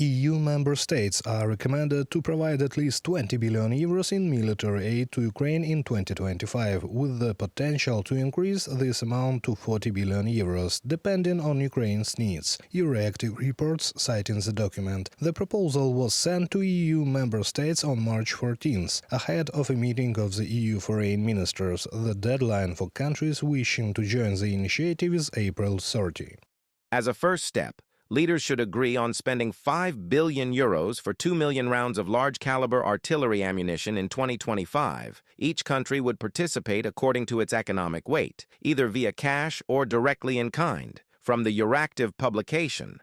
EU member states are recommended to provide at least 20 billion euros in military aid to Ukraine in 2025, with the potential to increase this amount to 40 billion euros, depending on Ukraine's needs. UATV reports citing the document. The proposal was sent to EU member states on March 14th, ahead of a meeting of the EU foreign ministers. The deadline for countries wishing to join the initiative is April 30. As a first step, leaders should agree on spending 5 billion euros for 2 million rounds of large-caliber artillery ammunition in 2025. Each country would participate according to its economic weight, either via cash or directly in kind, from the UATV publication.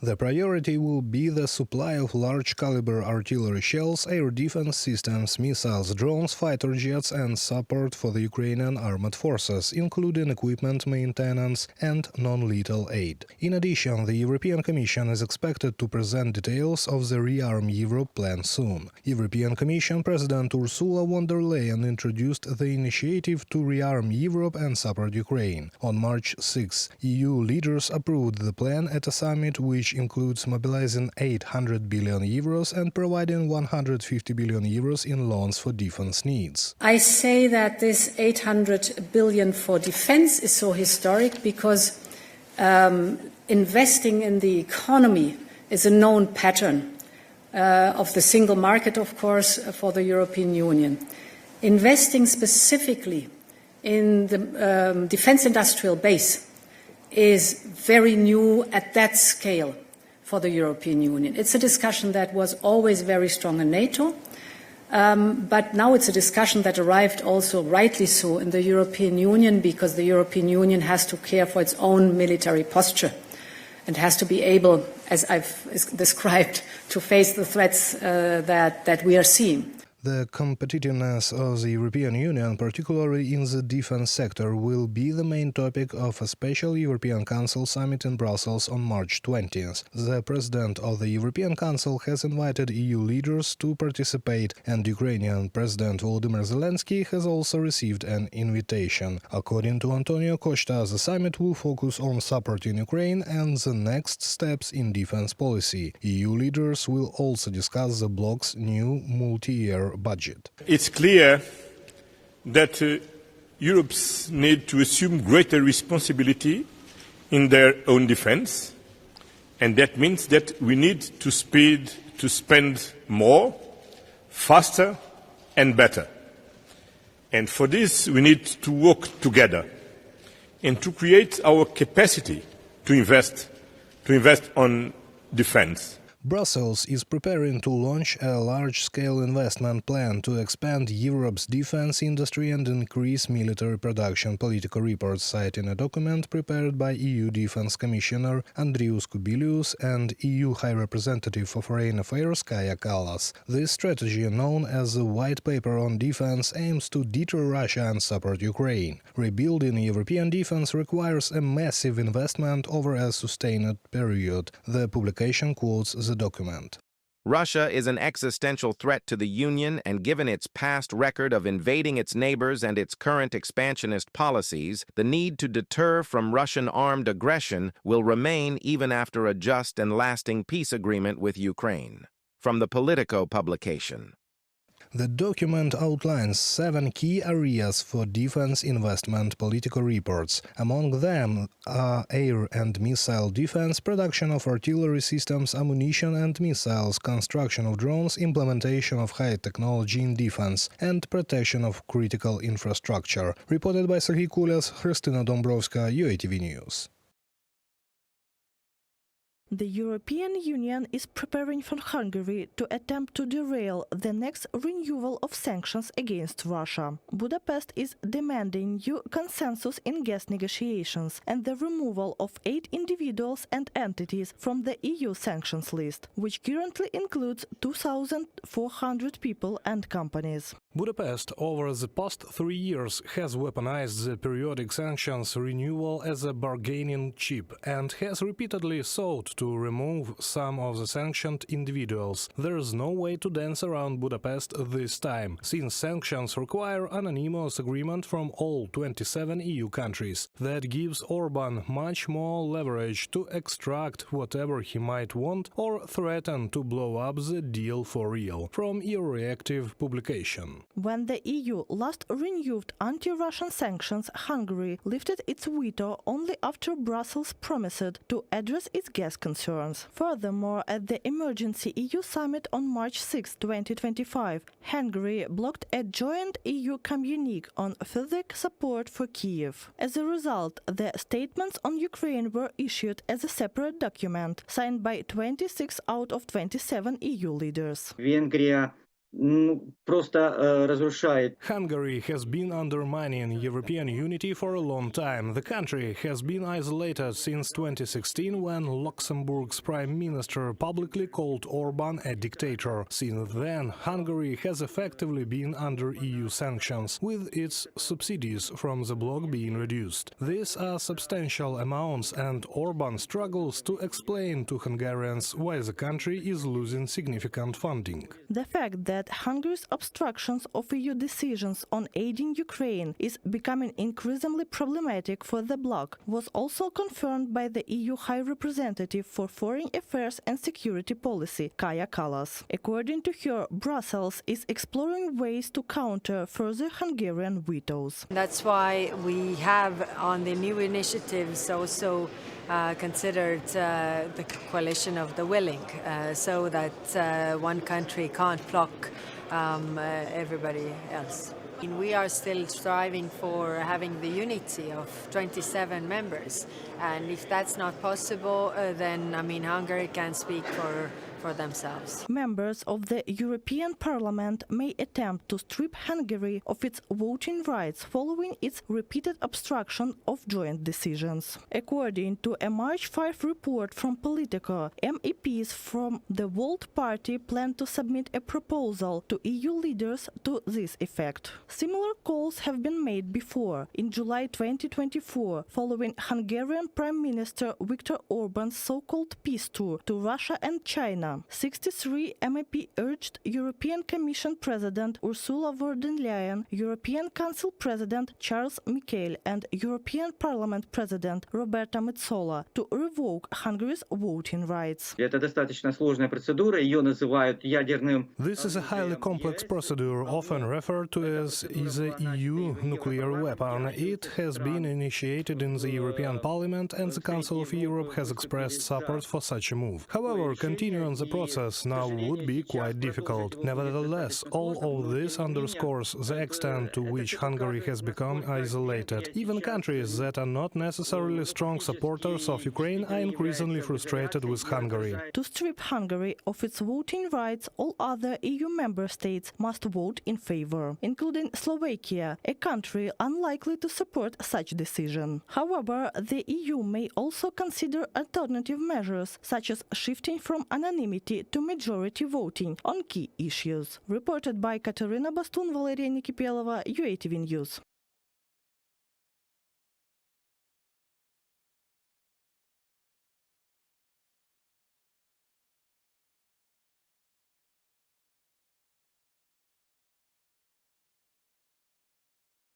The priority will be the supply of large-caliber artillery shells, air defense systems, missiles, drones, fighter jets and support for the Ukrainian armed forces, including equipment maintenance and non-lethal aid. In addition, the European Commission is expected to present details of the Rearm Europe plan soon. European Commission President Ursula von der Leyen introduced the initiative to rearm Europe and support Ukraine. On March 6, EU leaders approved the plan at a summit which includes mobilizing 800 billion euros and providing 150 billion euros in loans for defense needs. I say that this 800 billion for defense is so historic because investing in the economy is a known pattern of the single market, of course, for the European Union. Investing specifically in the defense industrial base is very new at that scale for the European Union. It's a discussion that was always very strong in NATO, but now it's a discussion that arrived also, rightly so, in the European Union, because the European Union has to care for its own military posture and has to be able, as I've described, to face the threats that we are seeing. The competitiveness of the European Union, particularly in the defense sector, will be the main topic of a special European Council summit in Brussels on March 20th. The President of the European Council has invited EU leaders to participate, and Ukrainian President Volodymyr Zelensky has also received an invitation. According to Antonio Costa, the summit will focus on supporting Ukraine and the next steps in defense policy. EU leaders will also discuss the bloc's new multi-year budget. It's clear that Europe's need to assume greater responsibility in their own defense, and that means that we need to spend more, faster and better. And for this we need to work together and to create our capacity to invest on defense. Brussels is preparing to launch a large-scale investment plan to expand Europe's defense industry and increase military production, Politico reports, citing a document prepared by EU Defense Commissioner Andrius Kubilius and EU High Representative for Foreign Affairs Kaja Kallas. This strategy, known as the White Paper on Defense, aims to deter Russia and support Ukraine. Rebuilding European defense requires a massive investment over a sustained period. The publication quotes the document. Russia is an existential threat to the Union, and given its past record of invading its neighbors and its current expansionist policies, the need to deter from Russian armed aggression will remain even after a just and lasting peace agreement with Ukraine. From the Politico publication. The document outlines 7 key areas for defense investment, Politico reports. Among them are air and missile defense, production of artillery systems, ammunition and missiles, construction of drones, implementation of high technology in defense, and protection of critical infrastructure. Reported by Serhiy Kulias, Christina Dombrovska, UATV News. The European Union is preparing for Hungary to attempt to derail the next renewal of sanctions against Russia. Budapest is demanding new consensus in gas negotiations and the removal of 8 individuals and entities from the EU sanctions list, which currently includes 2,400 people and companies. Budapest, over the past 3 years, has weaponized the periodic sanctions renewal as a bargaining chip and has repeatedly sought to to remove some of the sanctioned individuals. There's no way to dance around Budapest this time, since sanctions require unanimous agreement from all 27 EU countries. That gives Orban much more leverage to extract whatever he might want or threaten to blow up the deal for real. From Euroreactive publication. When the EU last renewed anti-Russian sanctions, Hungary lifted its veto only after Brussels promised to address its gas concerns. Furthermore, at the emergency EU summit on March 6, 2025, Hungary blocked a joint EU communique on further support for Kyiv. As a result, the statements on Ukraine were issued as a separate document, signed by 26 out of 27 EU leaders. Hungary has been undermining European unity for a long time. The country has been isolated since 2016, when Luxembourg's prime minister publicly called Orban a dictator. Since then, Hungary has effectively been under EU sanctions, with its subsidies from the bloc being reduced. These are substantial amounts, and Orban struggles to explain to Hungarians why the country is losing significant funding. The fact that Hungary's obstructions of EU decisions on aiding Ukraine is becoming increasingly problematic for the bloc was also confirmed by the EU High Representative for Foreign Affairs and Security Policy, Kaja Kallas. According to her, Brussels is exploring ways to counter further Hungarian vetoes. That's why we have on the new initiatives also considered the coalition of the willing, so that one country can't block everybody else. We are still striving for having the unity of 27 members, and if that's not possible, then Hungary can speak for themselves. Members of the European Parliament may attempt to strip Hungary of its voting rights following its repeated obstruction of joint decisions. According to a March 5 report from Politico, MEPs from the Volt Party plan to submit a proposal to EU leaders to this effect. Similar calls have been made before, in July 2024, following Hungarian Prime Minister Viktor Orban's so-called peace tour to Russia and China. 63 MEP urged European Commission President Ursula von der Leyen, European Council President Charles Michel and European Parliament President Roberta Metsola to revoke Hungary's voting rights. This is a highly complex procedure, often referred to as the EU nuclear weapon. It has been initiated in the European Parliament, and the Council of Europe has expressed support for such a move. However, continuing the process now would be quite difficult. Nevertheless, all of this underscores the extent to which Hungary has become isolated. Even countries that are not necessarily strong supporters of Ukraine are increasingly frustrated with Hungary. To strip Hungary of its voting rights, all other EU member states must vote in favor, including Slovakia, a country unlikely to support such decision. However, the EU may also consider alternative measures, such as shifting from anonymity to majority voting on key issues. Reported by Katerina Bastun, Valeria Nikipelova, UATV News.